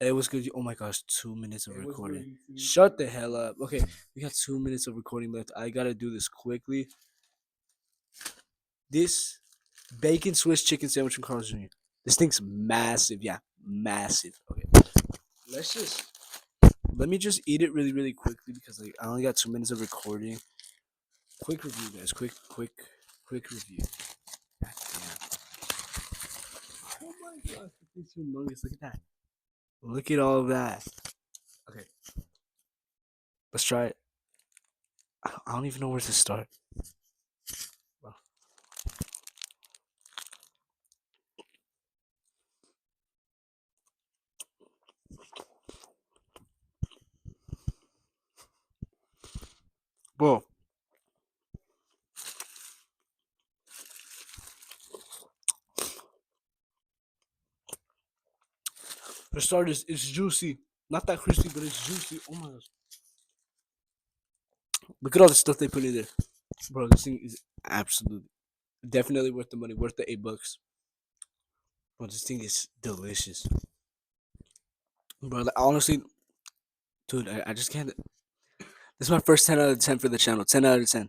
It was good. Oh my gosh, 2 minutes of It was recording. good, you see. Shut the hell up. Okay, we got 2 minutes of recording left. I gotta do this quickly. This bacon Swiss chicken sandwich from Carl's Jr. This thing's massive. Yeah, massive. Okay, let's just let me just eat it really, really quickly because like I only got 2 minutes of recording. Quick review, guys. Quick review. God damn. Oh my gosh, it's humongous. Look at that. Look at all of that. Okay, let's try it. I don't even know where to start. Well, bro, for starters, it's juicy. Not that crispy, but it's juicy. Oh my gosh. Look at all the stuff they put in there. Bro, this thing is absolutely definitely worth the money, worth the $8. Bro, this thing is delicious. Bro, like, honestly, dude, I just can't. This is my first 10 out of 10 for the channel. 10 out of 10.